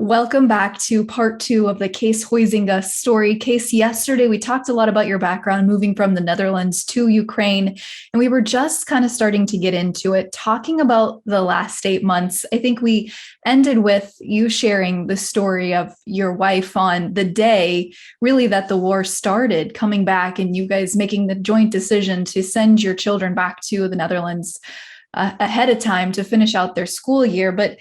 Welcome back to part two of the Kees Huizinga story. Kees, yesterday we talked a lot about your background moving from the Netherlands to Ukraine, and we were just kind of starting to get into it, talking about the last 8 months. I think we ended with you sharing the story of your wife on the day, really, that the war started, coming back and you guys making the joint decision to send your children back to the Netherlands ahead of time to finish out their school year. But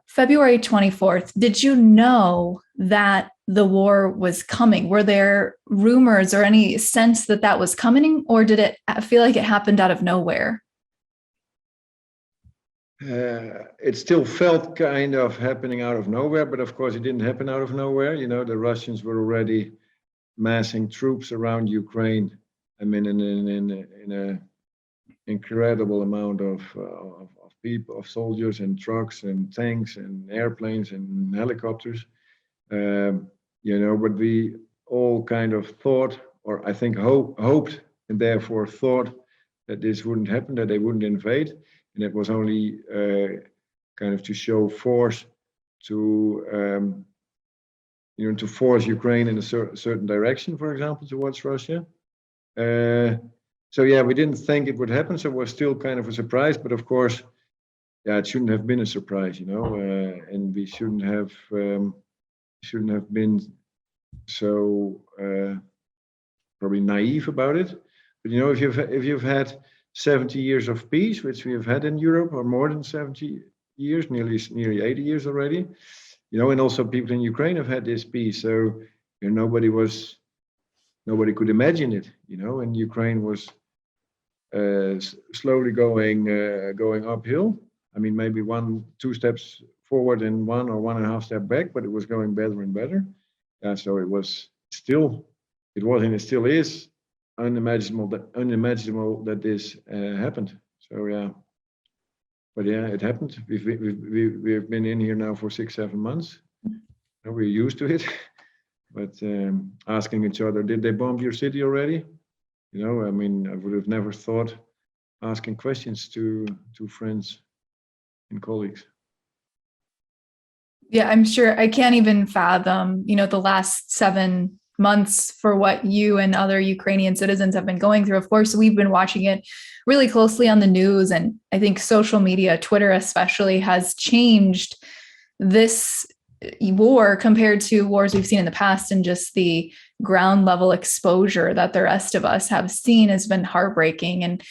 February 24th, did you know that the war was coming? Were there rumors or any sense that that was coming, or did it feel like it happened out of nowhere? It still felt kind of happening out of nowhere, but of course it didn't happen out of nowhere. You know, the Russians were already massing troops around Ukraine. I mean, in a incredible amount of people, of soldiers and trucks and tanks and airplanes and helicopters. But we all kind of thought, or I think hoped, and therefore thought that this wouldn't happen, that they wouldn't invade, and it was only kind of to show force to to force Ukraine in a certain direction, for example, towards Russia. So yeah, we didn't think it would happen, so it was still kind of a surprise. But of course, yeah, it shouldn't have been a surprise, and we shouldn't have been so probably naive about it. But if you've had 70 years of peace, which we have had in Europe, or more than 70 years, nearly 80 years already, and also people in Ukraine have had this peace. So nobody could imagine it, and Ukraine was slowly going uphill. I mean, maybe 2 steps forward and 1 or 1.5 steps back, but it was going better and better. So it was and it still is unimaginable that this happened. So yeah, but yeah, it happened. We've been in here now for 6-7 months. We're used to it. But asking each other, did they bomb your city already? I mean, I would have never thought asking questions to friends and colleagues. Yeah, I'm sure I can't even fathom, the last 7 months for what you and other Ukrainian citizens have been going through. Of course, we've been watching it really closely on the news, and I think social media, Twitter especially, has changed this war compared to wars we've seen in the past, and just the ground level exposure that the rest of us have seen has been heartbreaking. And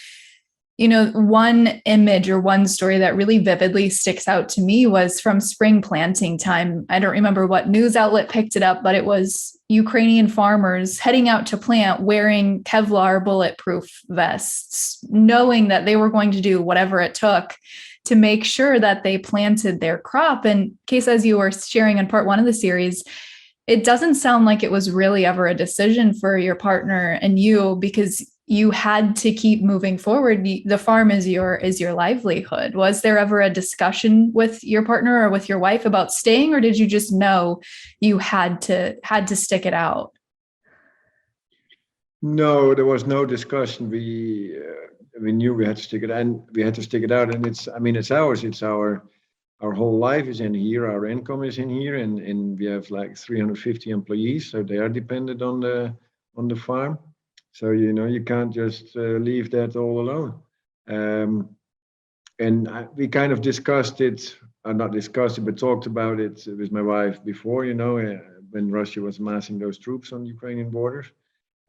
one image or one story that really vividly sticks out to me was from spring planting time. I don't remember what news outlet picked it up, but it was Ukrainian farmers heading out to plant wearing Kevlar bulletproof vests, knowing that they were going to do whatever it took to make sure that they planted their crop. And Kees, as you were sharing in part one of the series, it doesn't sound like it was really ever a decision for your partner and you, because you had to keep moving forward. The farm is your livelihood. Was there ever a discussion with your partner or with your wife about staying, or did you just know you had to stick it out? No, there was no discussion. We knew we had to stick it, and we had to stick it out. And it's ours. It's our whole life is in here. Our income is in here, and we have like 350 employees, so they are dependent on the farm. So you can't just leave that all alone. And we kind of discussed it, not discussed it, but talked about it with my wife before. When Russia was massing those troops on Ukrainian borders,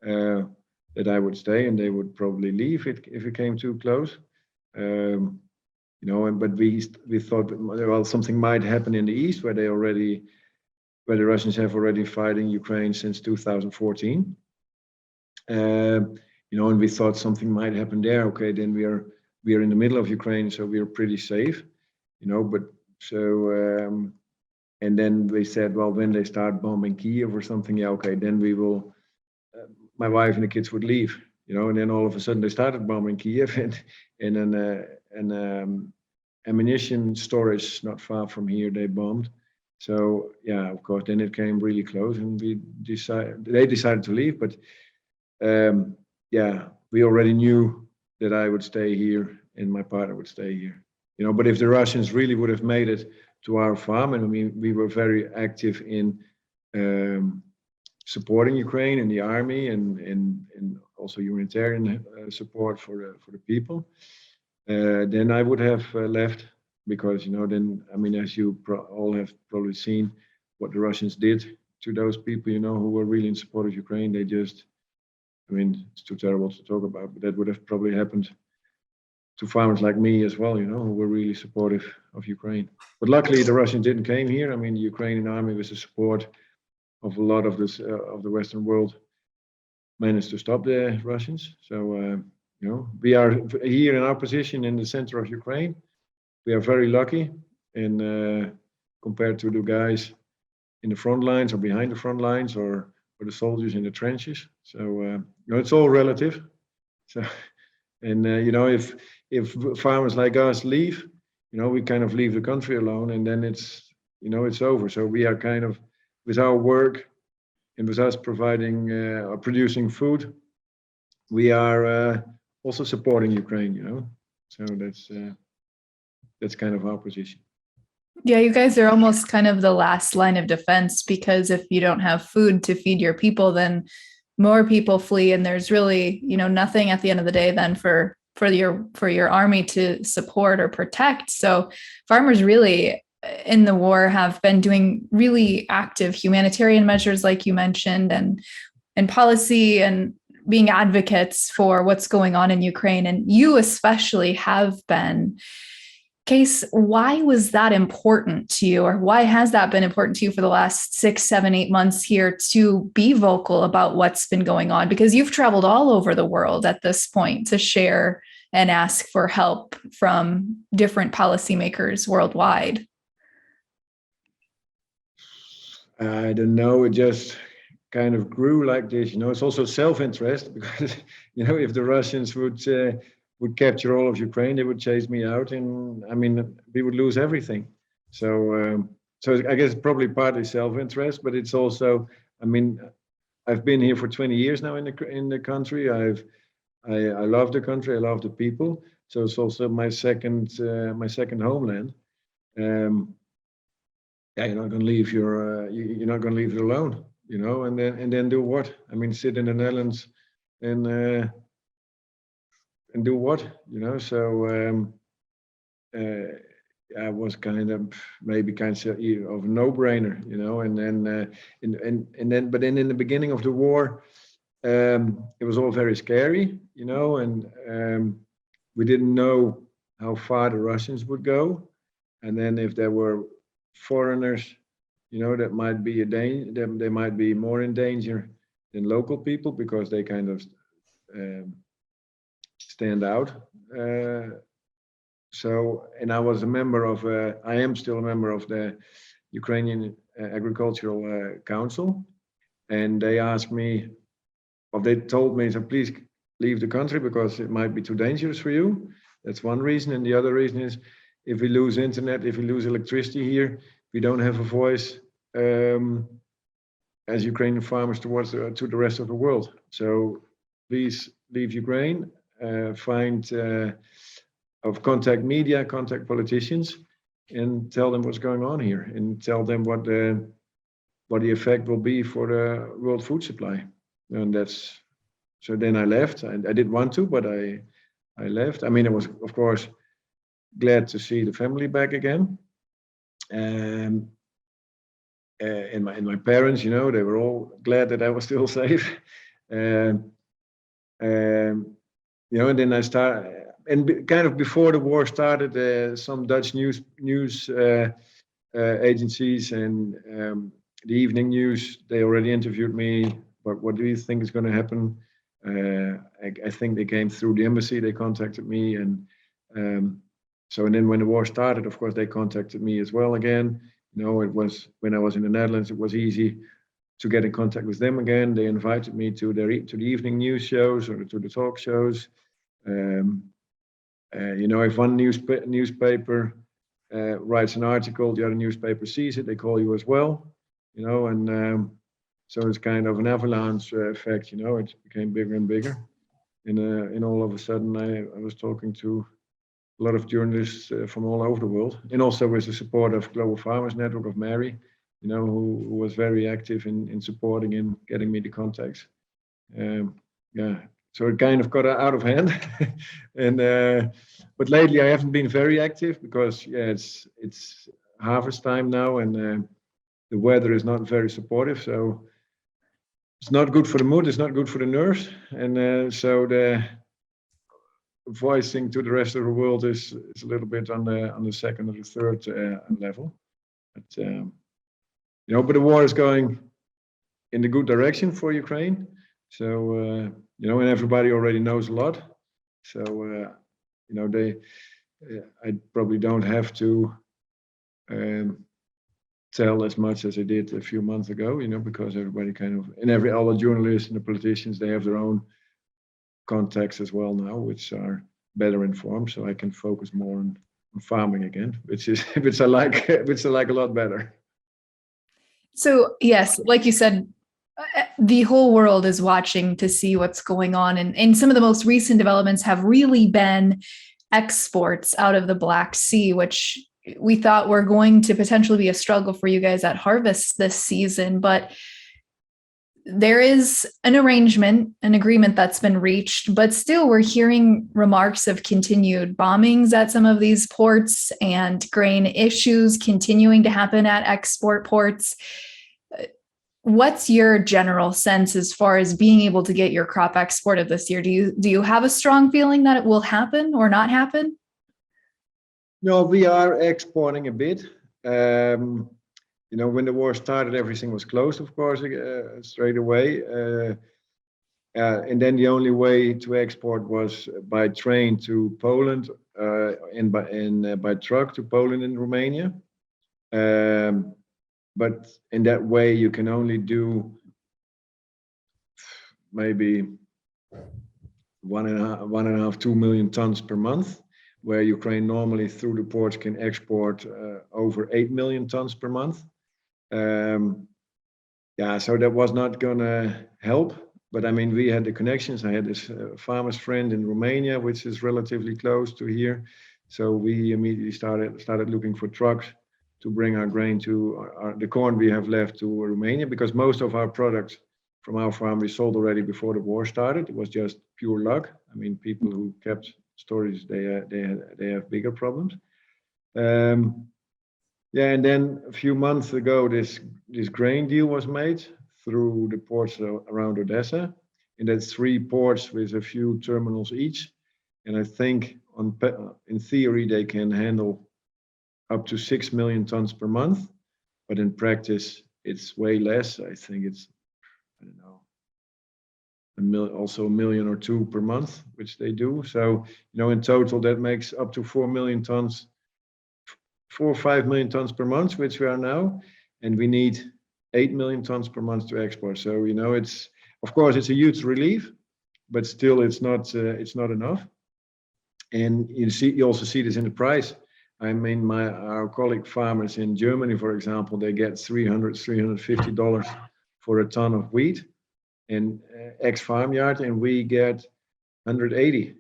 that I would stay and they would probably leave if it came too close. But we thought, well, something might happen in the east where the Russians have already fighting Ukraine since 2014. And we thought something might happen there. Okay, then we are in the middle of Ukraine, so we are pretty safe, But so and then they said, well, when they start bombing Kiev or something, yeah, okay, then we will. My wife and the kids would leave, and then all of a sudden they started bombing Kiev, and an ammunition storage not far from here they bombed. So yeah, of course, then it came really close, and they decided to leave, but. We already knew that I would stay here and my partner would stay here. But if the Russians really would have made it to our farm, and I mean we were very active in supporting Ukraine in the army and also humanitarian support for the people. Then I would have left because then I mean as you all have probably seen what the Russians did to those people who were really in support of Ukraine. They just, I mean, it's too terrible to talk about, but that would have probably happened to farmers like me as well, who were really supportive of Ukraine. But luckily, the Russians didn't came here. I mean, the Ukrainian army, with the support of a lot of this of the Western world, managed to stop the Russians. So we are here in our position in the center of Ukraine. We are very lucky, and compared to the guys in the front lines or behind the front lines or the soldiers in the trenches. So it's all relative. So, and if farmers like us leave, we kind of leave the country alone, and then it's over. So we are kind of, with our work and with us providing or producing food, we are also supporting Ukraine. So that's kind of our position. Yeah, you guys are almost kind of the last line of defense, because if you don't have food to feed your people, then more people flee, and there's really, nothing at the end of the day then for your army to support or protect. So farmers really in the war have been doing really active humanitarian measures, like you mentioned, and policy, and being advocates for what's going on in Ukraine. And you especially have been. Kees, why was that important to you, or why has that been important to you for the last 6, 7, 8 months here to be vocal about what's been going on? Because you've traveled all over the world at this point to share and ask for help from different policymakers worldwide. I don't know. It just kind of grew like this. It's also self-interest because, if the Russians would capture all of Ukraine, they would chase me out, and I mean, we would lose everything. So I guess it's probably partly self-interest, but it's also, I mean, I've been here for 20 years now in the country. I love the country. I love the people. So it's also my second homeland. Yeah, you're not going to leave you're not going to leave it alone, and then do what? I mean, sit in the Netherlands and do what? So I was kind of maybe kind of a no-brainer, but then in the beginning of the war, it was all very scary, and we didn't know how far the Russians would go, and then if there were foreigners, that might be they might be more in danger than local people because they kind of stand out. And I was a member of, I am still a member of the Ukrainian Agricultural Council, and they asked me, or they told me, so please leave the country because it might be too dangerous for you. That's one reason, and the other reason is if we lose internet, if we lose electricity here, we don't have a voice as Ukrainian farmers towards to the rest of the world. So please leave Ukraine, contact media, contact politicians, and tell them what's going on here, and tell them what the effect will be for the world food supply. And so then I left. I didn't want to, but I left. I mean, I was of course glad to see the family back again. And my parents, they were all glad that I was still safe. And then I started, and kind of before the war started, some Dutch news agencies and the evening news, they already interviewed me. But what do you think is going to happen? I think they came through the embassy. They contacted me, and then when the war started, of course, they contacted me as well again. It was when I was in the Netherlands, it was easy to get in contact with them again. They invited me to the evening news shows or to the talk shows. If one newspaper writes an article, the other newspaper sees it, they call you as well. And so it's kind of an avalanche effect. It became bigger and bigger. And all of a sudden, I was talking to a lot of journalists from all over the world, and also with the support of Global Farmers Network of Mary, who was very active in supporting and getting me the contacts. Yeah, so it kind of got out of hand, and but lately I haven't been very active because it's harvest time now, and the weather is not very supportive, so it's not good for the mood, it's not good for the nerves, and so the voicing to the rest of the world is a little bit on the second or the third level. But but the war is going in the good direction for Ukraine. So and everybody already knows a lot. So I probably don't have to tell as much as I did a few months ago. Because everybody all the journalists and the politicians, they have their own contacts as well now, which are better informed. So I can focus more on farming again, which I like a lot better. So yes, like you said, the whole world is watching to see what's going on. And some of the most recent developments have really been exports out of the Black Sea, which we thought were going to potentially be a struggle for you guys at harvest this season. But there is an agreement that's been reached, but still we're hearing remarks of continued bombings at some of these ports and grain issues continuing to happen at export ports. What's your general sense as far as being able to get your crop exported this year? Do you have a strong feeling that it will happen or not happen? No, we are exporting a bit. When the war started, everything was closed, of course, straight away. And then the only way to export was by train to Poland and by truck to Poland and Romania. But in that way, you can only do maybe 1.5, 2 million tons per month, where Ukraine normally through the ports can export over 8 million tons per month. So that was not gonna help. But I mean, we had the connections. I had this farmer's friend in Romania, which is relatively close to here. So we immediately started looking for trucks to bring our grain to the corn we have left to Romania, because most of our products from our farm we sold already before the war started. It was just pure luck. I mean, people who kept storage, they have bigger problems. And then a few months ago, this grain deal was made through the ports around Odessa, and that's 3 ports with a few terminals each. And I think in theory they can handle up to 6 million tons per month, but in practice it's way less. I think it's, I don't know, also 1 million or 2 per month, which they do. So in total that makes up to 4 million tons, 4 or 5 million tons per month, which we are now, and we need 8 million tons per month to export. So it's, of course, it's a huge relief, but still it's not enough. And you also see this in the price. I mean, our colleague farmers in Germany, for example, they get $350 for a ton of wheat in ex-farmyard, and we get $180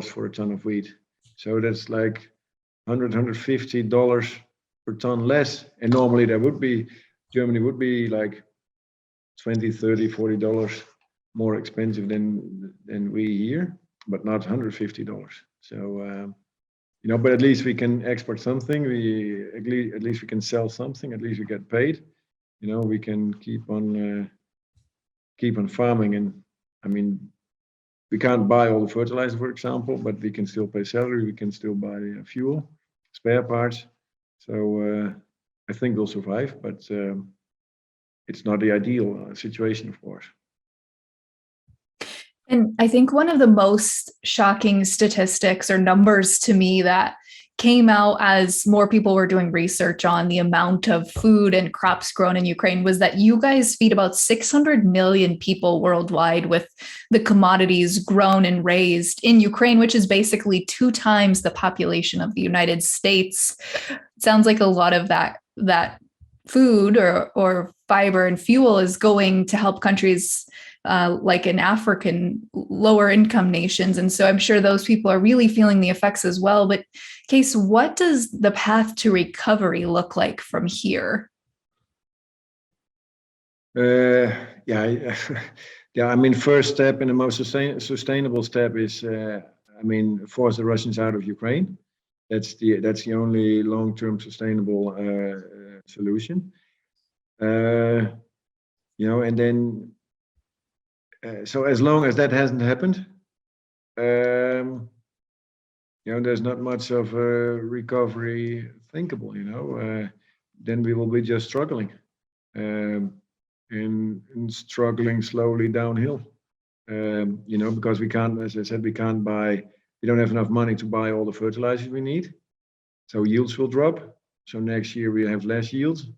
for a ton of wheat. So that's like $150 per ton less. And normally Germany would be like $20, $30, $40 more expensive than we here, but not $150. So but at least we can export something. At least we can sell something. At least we get paid. We can keep on farming. And I mean, we can't buy all the fertilizer, for example, but we can still pay salary. We can still buy fuel, spare parts. So I think we'll survive, but it's not the ideal situation, of course. And I think one of the most shocking statistics or numbers to me that came out as more people were doing research on the amount of food and crops grown in Ukraine was that you guys feed about 600 million people worldwide with the commodities grown and raised in Ukraine, which is basically 2 times the population of the United States. It sounds like a lot of that food or fiber and fuel is going to help countries like in African lower income nations. And so I'm sure those people are really feeling the effects as well. But Kees, what does the path to recovery look like from here? Yeah, yeah. I mean, first step and the most sustainable step is, I mean, force the Russians out of Ukraine. That's the only long-term sustainable solution. And then so as long as that hasn't happened, there's not much of a recovery thinkable. Then we will be just struggling. And struggling slowly downhill. Because we can't, as I said, we don't have enough money to buy all the fertilizers we need. So yields will drop. So next year we have less yields.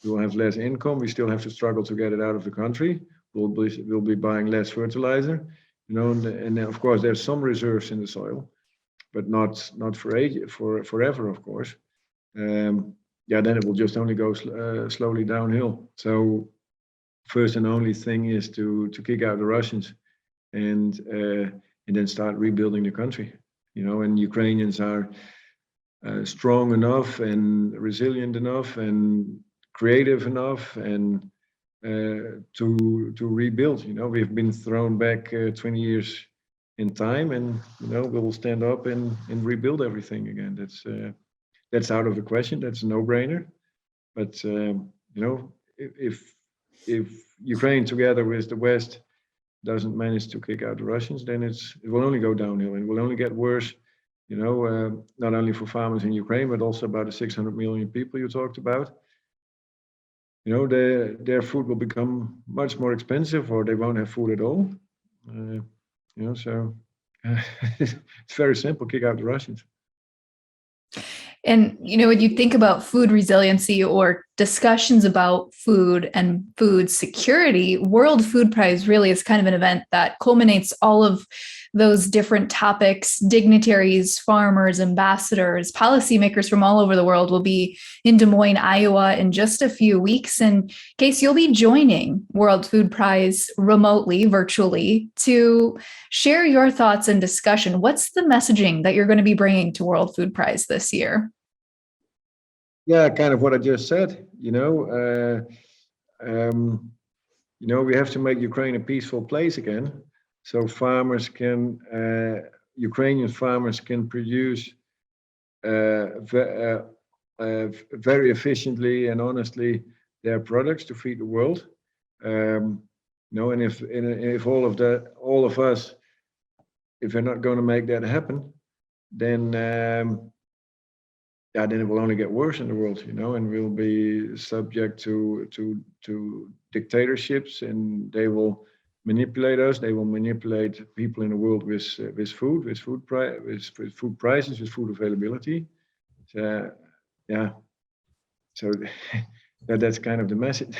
We will have less income. We still have to struggle to get it out of the country. We'll be buying less fertilizer. And of course there's some reserves in the soil, but not for forever, of course. Then it will just only go slowly downhill. So first and only thing is to kick out the Russians and then start rebuilding the country. And Ukrainians are strong enough and resilient enough and creative enough and to rebuild. We've been thrown back 20 years in time, and we will stand up and rebuild everything again. That's out of the question. That's a no-brainer. But if Ukraine together with the West doesn't manage to kick out the Russians, then it will only go downhill and it will only get worse. Not only for farmers in Ukraine, but also about the 600 million people you talked about. Their food will become much more expensive, or they won't have food at all. So it's very simple: kick out the Russians. And, when you think about food resiliency or discussions about food and food security, World Food Prize really is kind of an event that culminates all of those different topics. Dignitaries, farmers, ambassadors, policymakers from all over the world will be in Des Moines, Iowa in just a few weeks. And Kees, you'll be joining World Food Prize remotely, virtually, to share your thoughts and discussion. What's the messaging that you're going to be bringing to World Food Prize this year? Yeah, kind of what I just said. We have to make Ukraine a peaceful place again, so Ukrainian farmers can produce very efficiently and honestly their products to feed the world. And if all of us, if we're not going to make that happen, then then it will only get worse in the world, and we'll be subject to dictatorships, and they will manipulate us. They will manipulate people in the world with food prices, with food availability. So that's kind of the message.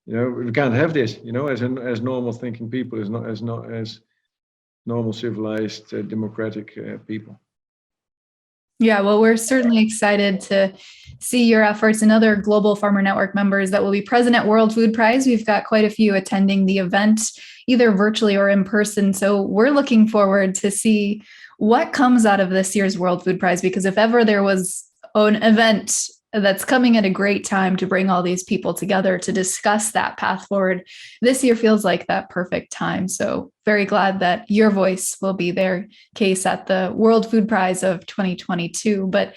We can't have this. As normal thinking people, as normal civilized democratic people. Yeah, well, we're certainly excited to see your efforts and other Global Farmer Network members that will be present at World Food Prize. We've got quite a few attending the event, either virtually or in person. So we're looking forward to see what comes out of this year's World Food Prize, because if ever there was an event that's coming at a great time to bring all these people together to discuss that path forward, this year feels like that perfect time. So very glad that your voice will be there, Kees, at the World Food Prize of 2022. But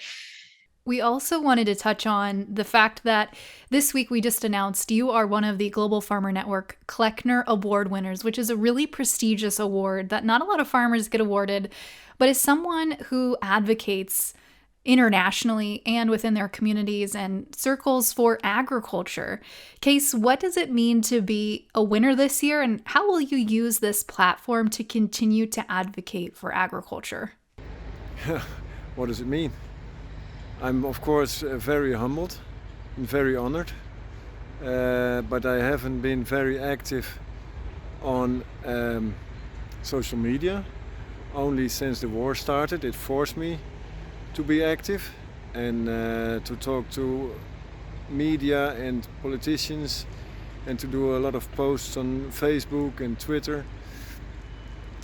we also wanted to touch on the fact that this week we just announced you are one of the Global Farmer Network Kleckner Award winners, which is a really prestigious award that not a lot of farmers get awarded, but as someone who advocates internationally and within their communities and circles for agriculture. Kees, what does it mean to be a winner this year, and how will you use this platform to continue to advocate for agriculture? What does it mean? I'm, of course, very humbled and very honored, but I haven't been very active on social media. Only since the war started, it forced me to be active and to talk to media and politicians and to do a lot of posts on Facebook and Twitter.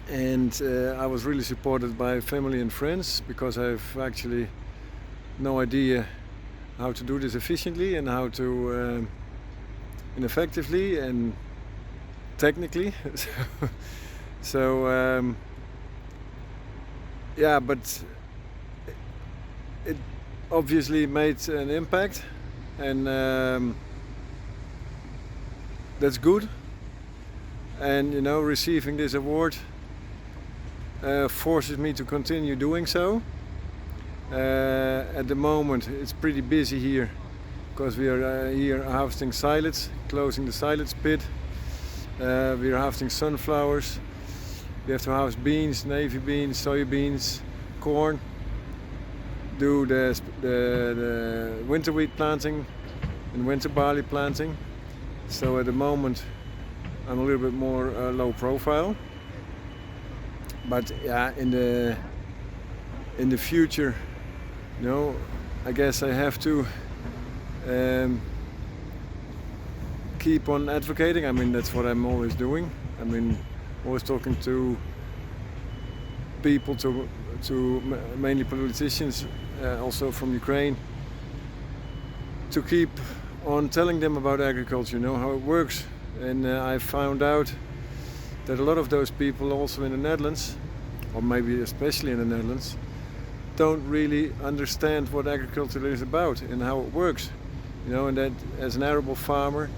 And I was really supported by family and friends, because I've actually no idea how to do this efficiently and how to and effectively and technically. So yeah, but it obviously made an impact, and that's good. And receiving this award forces me to continue doing so. At the moment it's pretty busy here, because we are here harvesting silage, closing the silage pit. We are harvesting sunflowers. We have to harvest beans, navy beans, soybeans, corn, do the winter wheat planting and winter barley planting. So at the moment I'm a little bit more low profile. But yeah, in the future, I guess I have to keep on advocating. I mean, that's what I'm always doing. I mean, always talking to people, to mainly politicians, also from Ukraine, to keep on telling them about agriculture, how it works. And I found out that a lot of those people also in the Netherlands, or maybe especially in the Netherlands, don't really understand what agriculture is about and how it works. And that as an arable farmer,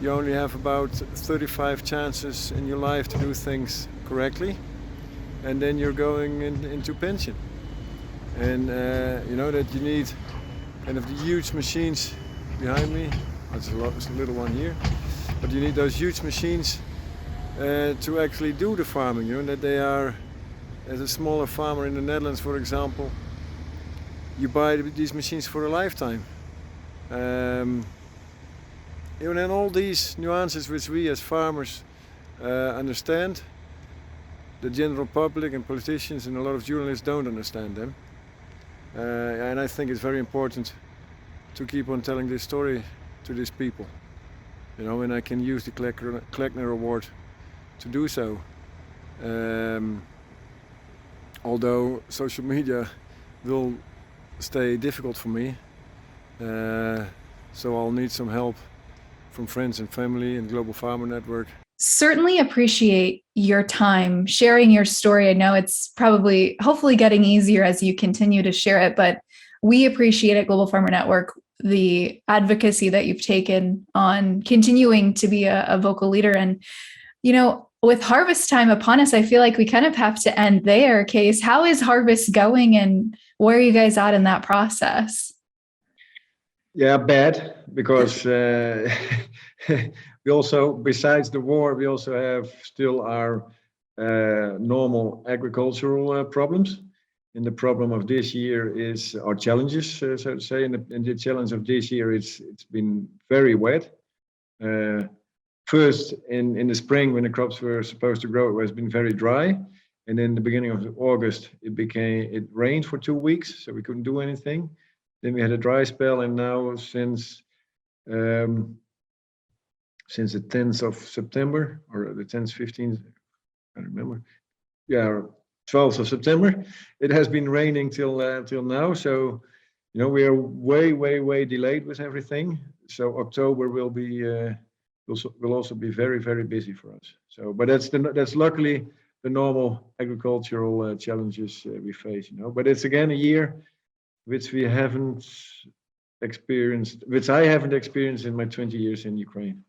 you only have about 35 chances in your life to do things correctly, and then you're going into pension. And that you need kind of the huge machines behind me. It's a little one here, but you need those huge machines to actually do the farming. That they are, as a smaller farmer in the Netherlands, for example, you buy these machines for a lifetime. And all these nuances which we as farmers understand, the general public and politicians and a lot of journalists don't understand them. And I think it's very important to keep on telling this story to these people. And I can use the Kleckner Award to do so. Although social media will stay difficult for me, so I'll need some help from friends and family and Global Farmer Network. Certainly appreciate your time sharing your story. I know it's probably, hopefully, getting easier as you continue to share it, but we appreciate at Global Farmer Network the advocacy that you've taken on continuing to be a vocal leader. And, with harvest time upon us, I feel like we kind of have to end there. Kees, how is harvest going, and where are you guys at in that process? Yeah, bad, because we also, besides the war, we also have still our normal agricultural problems. And the problem of this year is our challenges, so to say. And the challenge of this year, it's been very wet. First, in the spring, when the crops were supposed to grow, it has been very dry. And then the beginning of August, it rained for 2 weeks, so we couldn't do anything. Then we had a dry spell, and now since the 10th of September, or the 10th, 15th, I don't remember. Yeah, 12th of September, it has been raining till now. So, we are way delayed with everything. So October will be will also be very, very busy for us. So, but that's luckily the normal agricultural challenges we face. But it's again a year which we haven't experienced, which I haven't experienced in my 20 years in Ukraine.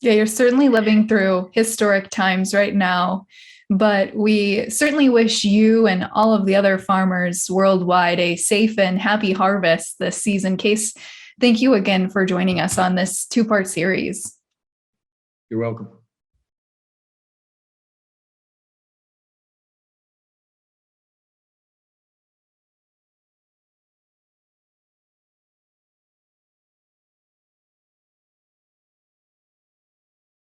Yeah, you're certainly living through historic times right now, but we certainly wish you and all of the other farmers worldwide a safe and happy harvest this season. Kees, thank you again for joining us on this 2-part series. You're welcome.